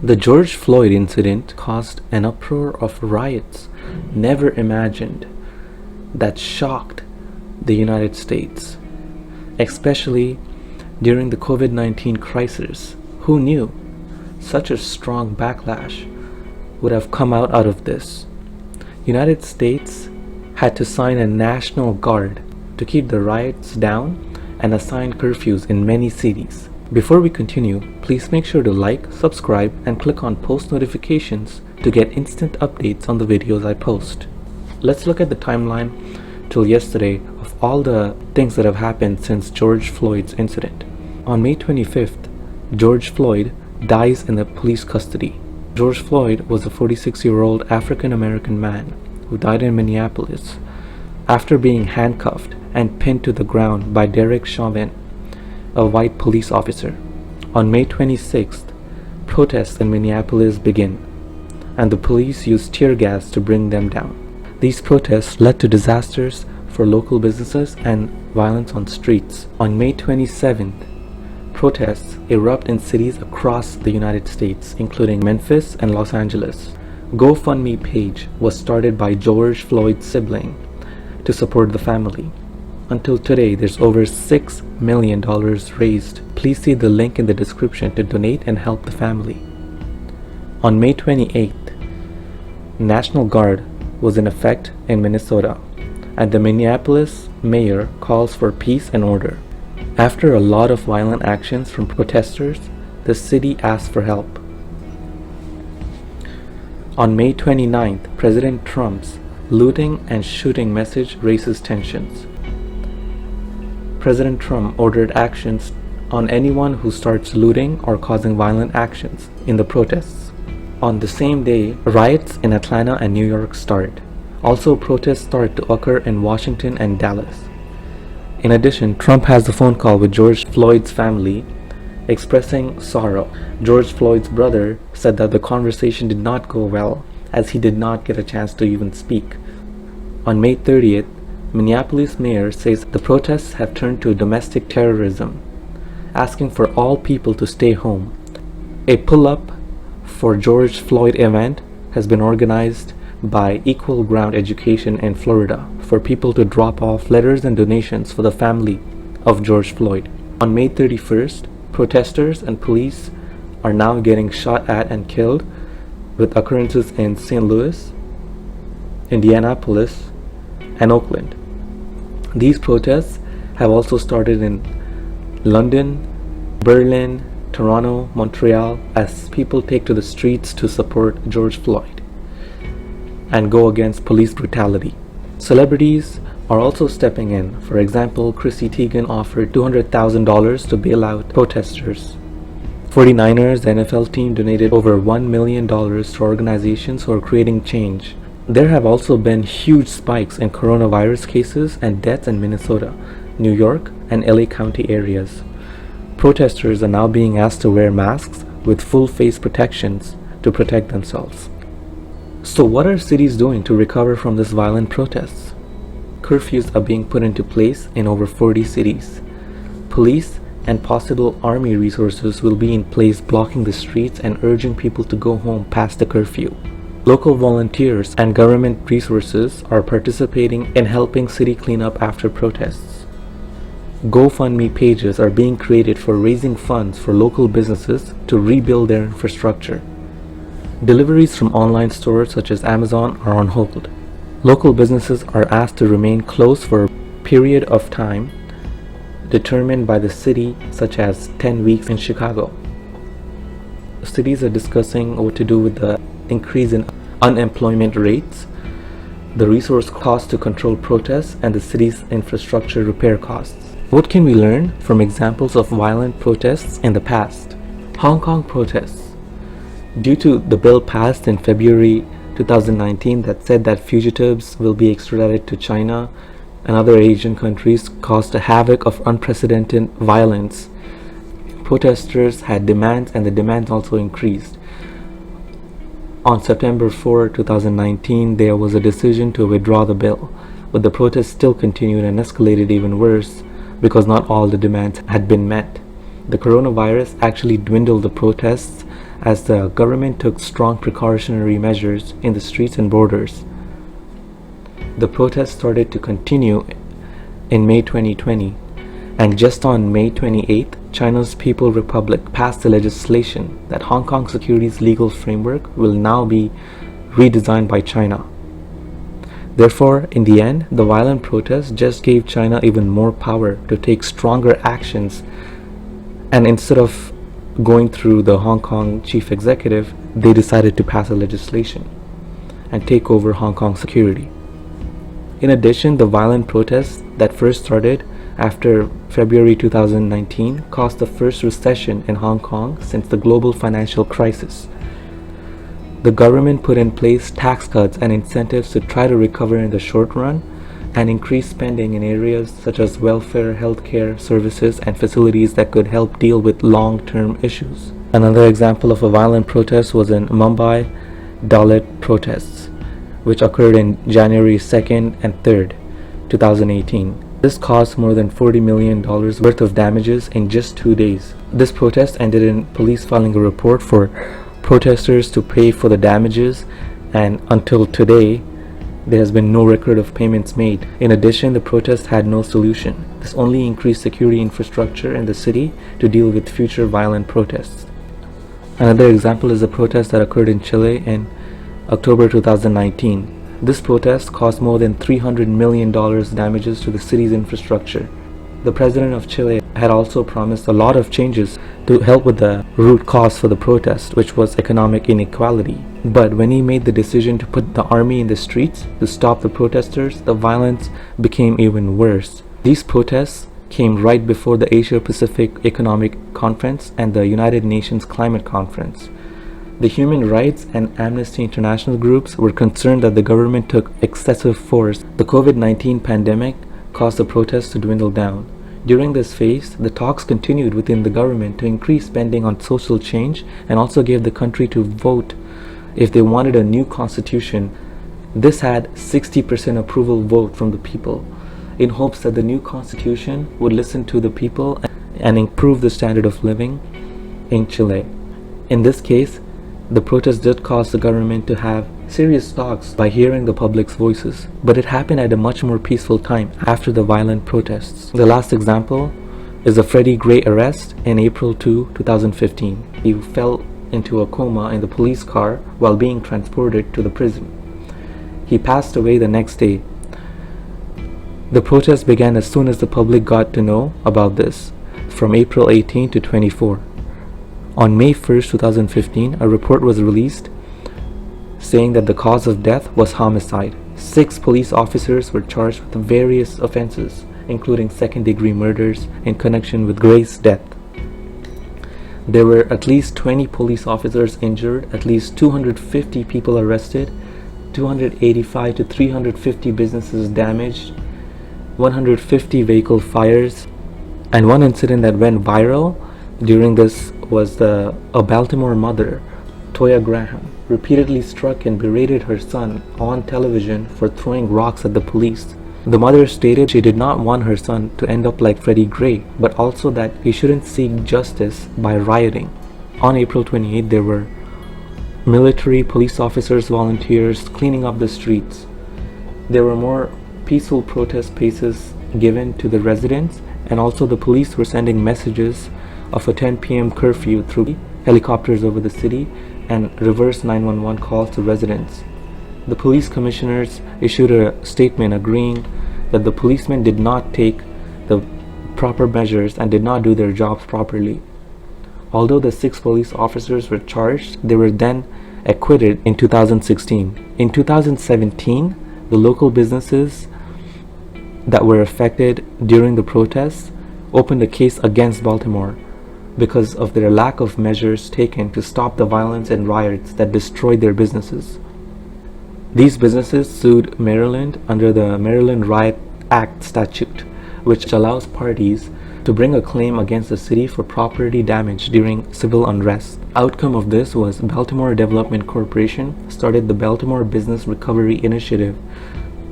The George Floyd incident caused an uproar of riots never imagined that shocked the United States, especially during the COVID-19 crisis. Who knew such a strong backlash would have come out of this? United States had to sign a national guard to keep the riots down and assign curfews in many cities. Before we continue, please make sure to like, subscribe, and click on post notifications to get instant updates on the videos I post. Let's look at the timeline till yesterday of all the things that have happened since George Floyd's incident. On May 25th, George Floyd dies in the police custody. George Floyd was a 46-year-old African-American man who died in Minneapolis after being handcuffed and pinned to the ground by Derek Chauvin, a white police officer. On May 26th, protests in Minneapolis begin, and the police used tear gas to bring them down. These protests led to disasters for local businesses and violence on streets. On May 27th, protests erupt in cities across the United States, including Memphis and Los Angeles. GoFundMe page was started by George Floyd's sibling to support the family. Until today, there's over $6 million raised. Please see the link in the description to donate and help the family. On May 28th, National Guard was in effect in Minnesota, and the Minneapolis mayor calls for peace and order. After a lot of violent actions from protesters, the city asked for help. On May 29th, President Trump's looting and shooting message raises tensions. President Trump ordered actions on anyone who starts looting or causing violent actions in the protests. On the same day, riots in Atlanta and New York start. Also, protests start to occur in Washington and Dallas. In addition, Trump has a phone call with George Floyd's family expressing sorrow. George Floyd's brother said that the conversation did not go well, as he did not get a chance to even speak. On May 30th, Minneapolis mayor says the protests have turned to domestic terrorism, asking for all people to stay home. A pull-up for George Floyd event has been organized by Equal Ground Education in Florida for people to drop off letters and donations for the family of George Floyd. On May 31st, protesters and police are now getting shot at and killed, with occurrences in St. Louis, Indianapolis, and Oakland. These protests have also started in London, Berlin, Toronto, Montreal, as people take to the streets to support George Floyd and go against police brutality. Celebrities are also stepping in. For example, Chrissy Teigen offered $200,000 to bail out protesters. 49ers, the NFL team, donated over $1 million to organizations who are creating change. There have also been huge spikes in coronavirus cases and deaths in Minnesota, New York, and LA County areas. Protesters are now being asked to wear masks with full face protections to protect themselves. So what are cities doing to recover from this violent protests? Curfews are being put into place in over 40 cities. Police and possible army resources will be in place blocking the streets and urging people to go home past the curfew. Local volunteers and government resources are participating in helping city clean up after protests. GoFundMe pages are being created for raising funds for local businesses to rebuild their infrastructure. Deliveries from online stores such as Amazon are on hold. Local businesses are asked to remain closed for a period of time determined by the city, such as 10 weeks in Chicago. Cities are discussing what to do with the increase in unemployment rates, the resource costs to control protests, and the city's infrastructure repair costs. What can we learn from examples of violent protests in the past? Hong Kong protests. Due to the bill passed in February 2019 that said that fugitives will be extradited to China and other Asian countries, caused a havoc of unprecedented violence. Protesters had demands, and the demands also increased. On September 4, 2019, there was a decision to withdraw the bill, but the protests still continued and escalated even worse because not all the demands had been met. The coronavirus actually dwindled the protests as the government took strong precautionary measures in the streets and borders. The protests started to continue in May 2020, and just on May 28th, China's People's Republic passed a legislation that Hong Kong security's legal framework will now be redesigned by China. Therefore, in the end, the violent protests just gave China even more power to take stronger actions, and instead of going through the Hong Kong chief executive, they decided to pass a legislation and take over Hong Kong security. In addition, the violent protests that first started after February 2019 caused the first recession in Hong Kong since the global financial crisis. The government put in place tax cuts and incentives to try to recover in the short run and increase spending in areas such as welfare, healthcare services, and facilities that could help deal with long-term issues. Another example of a violent protest was in Mumbai Dalit protests, which occurred in January 2nd and 3rd, 2018. This caused more than $40 million worth of damages in just 2 days. This protest ended in police filing a report for protesters to pay for the damages, and until today, there has been no record of payments made. In addition, the protest had no solution. This only increased security infrastructure in the city to deal with future violent protests. Another example is a protest that occurred in Chile in October 2019. This protest caused more than $300 million damages to the city's infrastructure. The president of Chile had also promised a lot of changes to help with the root cause for the protest, which was economic inequality. But when he made the decision to put the army in the streets to stop the protesters, the violence became even worse. These protests came right before the Asia-Pacific Economic Conference and the United Nations Climate Conference. The human rights and Amnesty International groups were concerned that the government took excessive force. The COVID-19 pandemic caused the protests to dwindle down. During this phase, the talks continued within the government to increase spending on social change and also gave the country to vote if they wanted a new constitution. This had 60% approval vote from the people, in hopes that the new constitution would listen to the people and improve the standard of living in Chile. In this case, the protest did cause the government to have serious talks by hearing the public's voices, but it happened at a much more peaceful time after the violent protests. The last example is the Freddie Gray arrest in April 2, 2015. He fell into a coma in the police car while being transported to the prison. He passed away the next day. The protest began as soon as the public got to know about this, from April 18 to 24. On May 1st, 2015, a report was released saying that the cause of death was homicide. 6 police officers were charged with various offenses, including second-degree murders in connection with Gray's death. There were at least 20 police officers injured, at least 250 people arrested, 285 to 350 businesses damaged, 150 vehicle fires, and one incident that went viral during this was a Baltimore mother, Toya Graham, repeatedly struck and berated her son on television for throwing rocks at the police. The mother stated she did not want her son to end up like Freddie Gray, but also that he shouldn't seek justice by rioting. On April 28, there were military, police officers, volunteers cleaning up the streets. There were more peaceful protest spaces given to the residents, and also the police were sending messages of a 10 p.m. curfew through helicopters over the city and reverse 911 calls to residents. The police commissioners issued a statement agreeing that the policemen did not take the proper measures and did not do their jobs properly. Although the 6 police officers were charged, they were then acquitted in 2016. In 2017, the local businesses that were affected during the protests opened a case against Baltimore because of their lack of measures taken to stop the violence and riots that destroyed their businesses. These businesses sued Maryland under the Maryland Riot Act statute, which allows parties to bring a claim against the city for property damage during civil unrest. Outcome of this was Baltimore Development Corporation started the Baltimore Business Recovery Initiative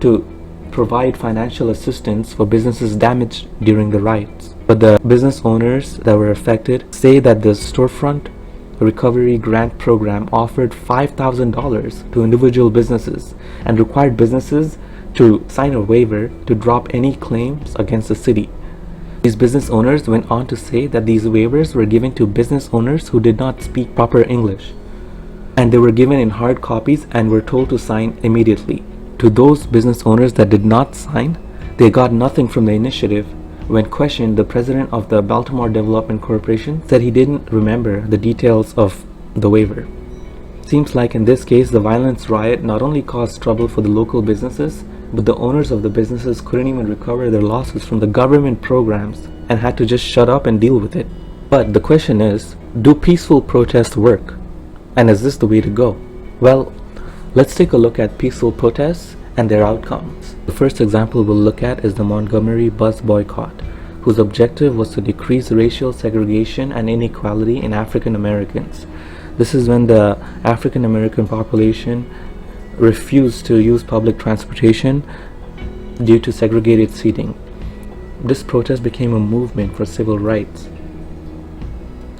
to provide financial assistance for businesses damaged during the riots. But the business owners that were affected say that the storefront Recovery Grant Program offered $5,000 to individual businesses and required businesses to sign a waiver to drop any claims against the city. These business owners went on to say that these waivers were given to business owners who did not speak proper English, and they were given in hard copies and were told to sign immediately. To those business owners that did not sign, they got nothing from the initiative. When questioned, the president of the Baltimore Development Corporation said he didn't remember the details of the waiver. Seems like in this case, the violence riot not only caused trouble for the local businesses, but the owners of the businesses couldn't even recover their losses from the government programs and had to just shut up and deal with it. But the question is, do peaceful protests work? And is this the way to go? Well, let's take a look at peaceful protests and their outcomes. The first example we'll look at is the Montgomery bus boycott, whose objective was to decrease racial segregation and inequality in African Americans. This is when the African American population refused to use public transportation due to segregated seating. This protest became a movement for civil rights.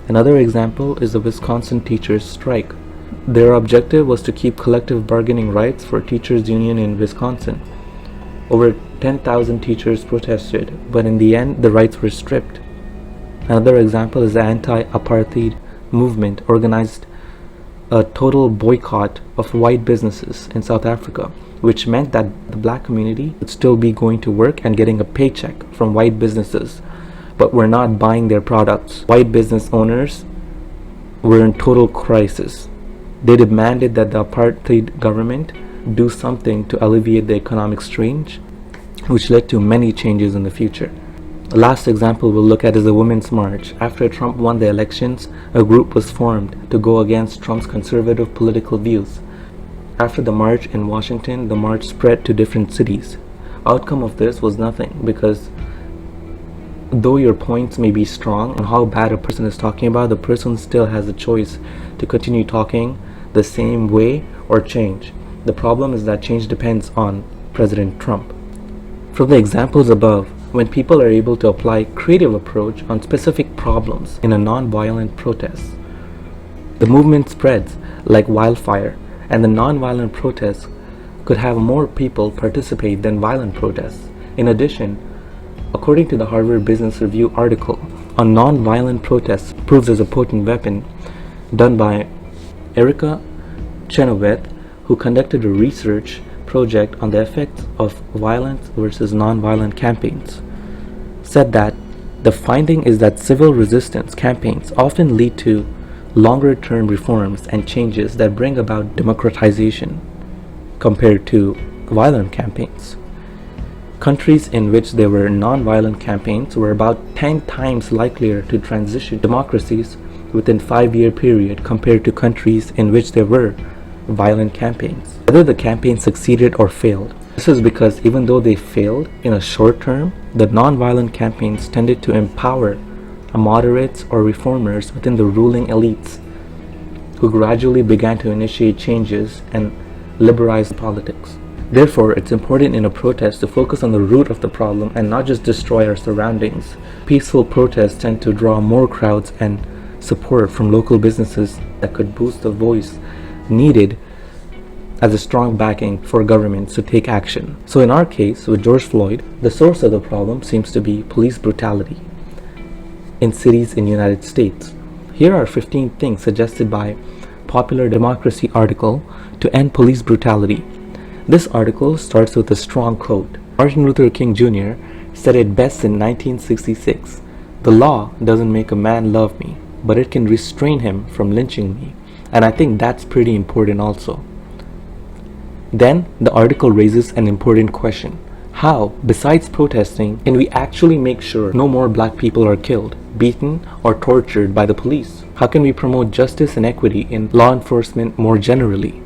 Another example is the Wisconsin teachers' strike. Their objective was to keep collective bargaining rights for teachers' union in Wisconsin. Over 10,000 teachers protested, but in the end, the rights were stripped. Another example is the anti-apartheid movement organized a total boycott of white businesses in South Africa, which meant that the black community would still be going to work and getting a paycheck from white businesses, but were not buying their products. White business owners were in total crisis. They demanded that the apartheid government do something to alleviate the economic strain, which led to many changes in the future. The last example we'll look at is the Women's March. After Trump won the elections, a group was formed to go against Trump's conservative political views. After the march in Washington, the march spread to different cities. Outcome of this was nothing, because though your points may be strong on how bad a person is talking about, the person still has the choice to continue talking the same way or change. The problem is that change depends on President Trump. From the examples above, when people are able to apply creative approach on specific problems in a non-violent protest, the movement spreads like wildfire, and the non-violent protests could have more people participate than violent protests. In addition, according to the Harvard Business Review article on non-violent protests proves as a potent weapon, done by Erica Chenoweth, who conducted a research project on the effects of violence versus non-violent campaigns, said that the finding is that civil resistance campaigns often lead to longer-term reforms and changes that bring about democratization compared to violent campaigns. Countries in which there were non-violent campaigns were about 10 times likelier to transition democracies within a 5-year period compared to countries in which there were violent campaigns. Whether the campaign succeeded or failed, this is because even though they failed in a short term, the non-violent campaigns tended to empower moderates or reformers within the ruling elites, who gradually began to initiate changes and liberalize politics. Therefore, it's important in a protest to focus on the root of the problem and not just destroy our surroundings. Peaceful protests tend to draw more crowds and support from local businesses that could boost the voice needed as a strong backing for governments to take action. So in our case, with George Floyd, the source of the problem seems to be police brutality in cities in the United States. Here are 15 things suggested by Popular Democracy article to end police brutality. This article starts with a strong quote. Martin Luther King Jr. said it best in 1966, "The law doesn't make a man love me, but it can restrain him from lynching me." And I think that's pretty important also. Then the article raises an important question. How, besides protesting, can we actually make sure no more black people are killed, beaten, or tortured by the police? How can we promote justice and equity in law enforcement more generally?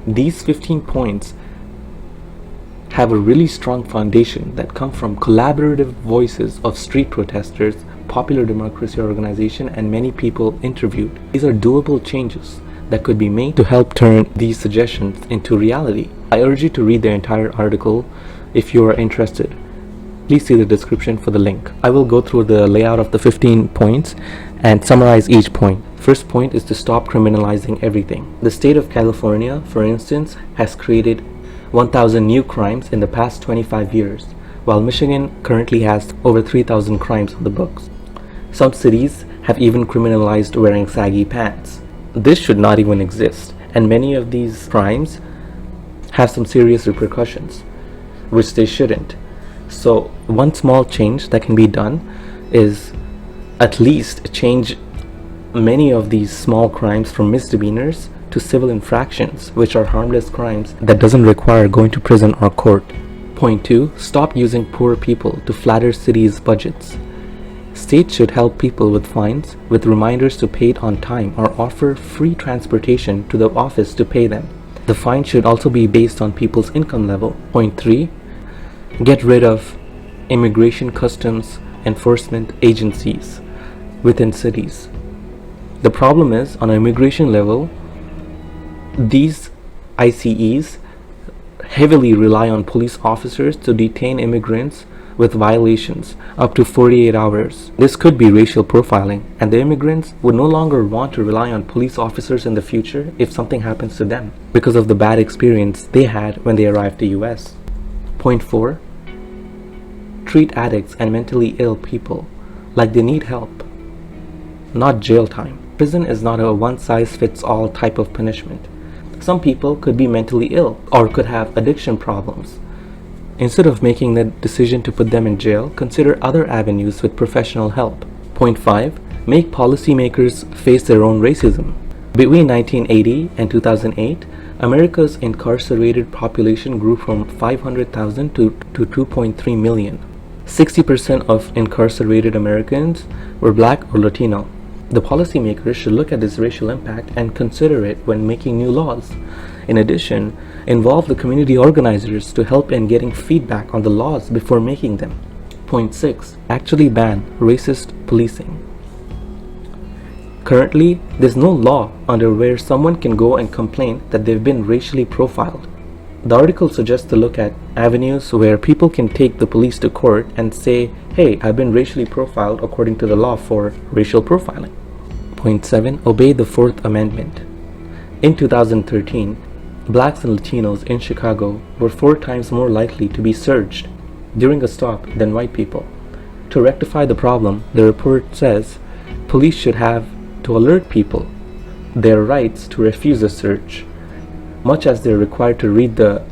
These 15 points have a really strong foundation that come from collaborative voices of street protesters, Popular Democracy Organization, and many people interviewed. These are doable changes that could be made to help turn these suggestions into reality. I urge you to read the entire article if you are interested. Please see the description for the link. I will go through the layout of the 15 points and summarize each point. First point is to stop criminalizing everything. The state of California, for instance, has created 1,000 new crimes in the past 25 years, while Michigan currently has over 3,000 crimes on the books. Some cities have even criminalized wearing saggy pants. This should not even exist, and many of these crimes have some serious repercussions, which they shouldn't. So one small change that can be done is at least change many of these small crimes from misdemeanors to civil infractions, which are harmless crimes that doesn't require going to prison or court. Point 2, stop using poor people to flatter cities' budgets. States should help people with fines, with reminders to pay it on time, or offer free transportation to the office to pay them. The fine should also be based on people's income level. Point 3, get rid of immigration customs enforcement agencies within cities. The problem is, on an immigration level, these ICEs heavily rely on police officers to detain immigrants with violations up to 48 hours. This could be racial profiling, and the immigrants would no longer want to rely on police officers in the future if something happens to them because of the bad experience they had when they arrived to US. Point 4, treat addicts and mentally ill people like they need help, not jail time. Prison is not a one-size-fits-all type of punishment. Some people could be mentally ill or could have addiction problems. Instead of making the decision to put them in jail, consider other avenues with professional help. Point 5, make policymakers face their own racism. Between 1980 and 2008, America's incarcerated population grew from 500,000 to 2.3 million. 60% of incarcerated Americans were Black or Latino. The policymakers should look at this racial impact and consider it when making new laws. In addition, involve the community organizers to help in getting feedback on the laws before making them. Point 6, actually ban racist policing. Currently, there's no law under where someone can go and complain that they've been racially profiled. The article suggests to look at avenues where people can take the police to court and say, hey, I've been racially profiled according to the law for racial profiling. Point 7, obey the Fourth Amendment. In 2013, Blacks and Latinos in Chicago were 4 times more likely to be searched during a stop than white people. To rectify the problem, the report says police should have to alert people their rights to refuse a search, much as they're required to read the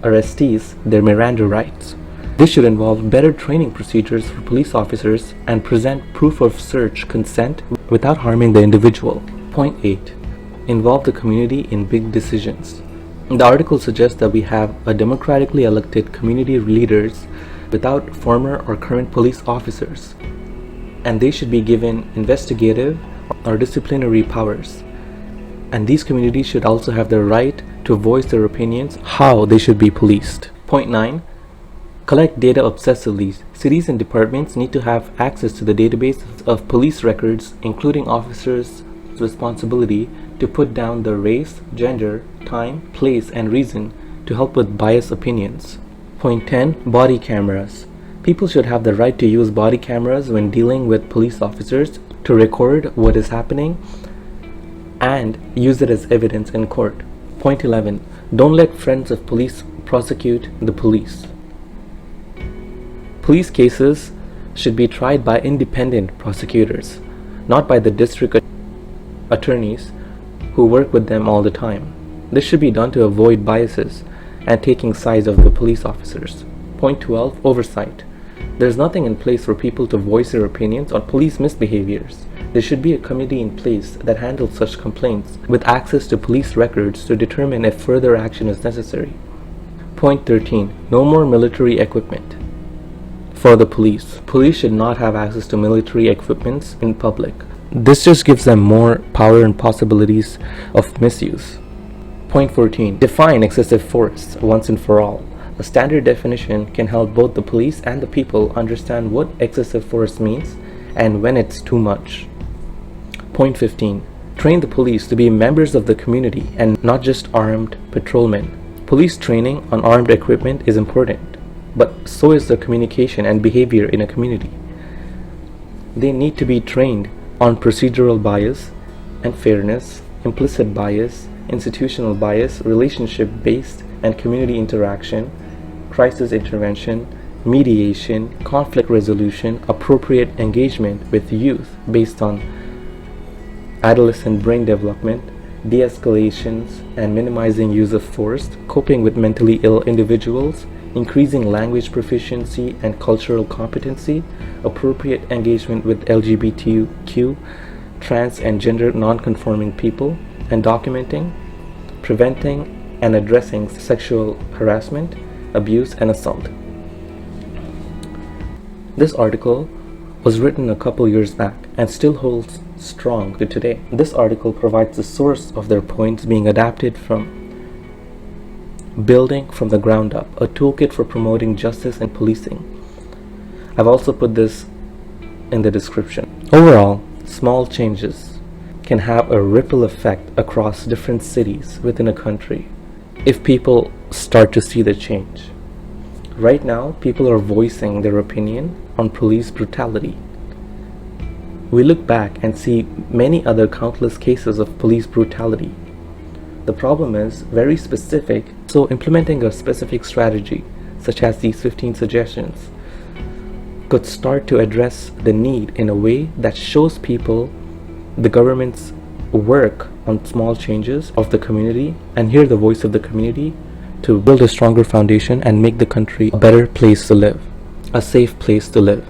arrestees their Miranda rights. This should involve better training procedures for police officers and present proof of search consent without harming the individual. Point 8, involve the community in big decisions. The article suggests that we have a democratically elected community leaders without former or current police officers, and they should be given investigative or disciplinary powers. And these communities should also have the right to voice their opinions how they should be policed. Point 9, collect data obsessively. Cities and departments need to have access to the database of police records, including officers' responsibility to put down the race, gender, time, place, and reason to help with biased opinions. Point 10, body cameras. People should have the right to use body cameras when dealing with police officers to record what is happening and use it as evidence in court. Point 11, don't let friends of police prosecute the police. Police cases should be tried by independent prosecutors, not by the district attorneys who work with them all the time. This should be done to avoid biases and taking sides of the police officers. Point 12, oversight. There's nothing in place for people to voice their opinions on police misbehaviors. There should be a committee in place that handles such complaints with access to police records to determine if further action is necessary. Point 13, no more military equipment. For the police, police should not have access to military equipments in public. This just gives them more power and possibilities of misuse. Point 14, define excessive force once and for all. A standard definition can help both the police and the people understand what excessive force means and when it's too much. Point 15, train the police to be members of the community and not just armed patrolmen. Police training on armed equipment is important, but so is the communication and behavior in a community. They need to be trained on procedural bias and fairness, implicit bias, institutional bias, relationship-based and community interaction, crisis intervention, mediation, conflict resolution, appropriate engagement with youth based on adolescent brain development, de-escalations and minimizing use of force, coping with mentally ill individuals, increasing language proficiency and cultural competency, appropriate engagement with LGBTQ, trans and gender non-conforming people, and documenting, preventing, and addressing sexual harassment, abuse, and assault. This article was written a couple years back and still holds strong to today. This article provides the source of their points being adapted from Building from the Ground Up, a toolkit for promoting justice and policing. I've also put this in the description. Overall, small changes can have a ripple effect across different cities within a country if people start to see the change. Right now, people are voicing their opinion on police brutality. We look back and see many other countless cases of police brutality. The problem is very specific, so implementing a specific strategy, such as these 15 suggestions, could start to address the need in a way that shows people the government's work on small changes of the community and hear the voice of the community to build a stronger foundation and make the country a better place to live, a safe place to live.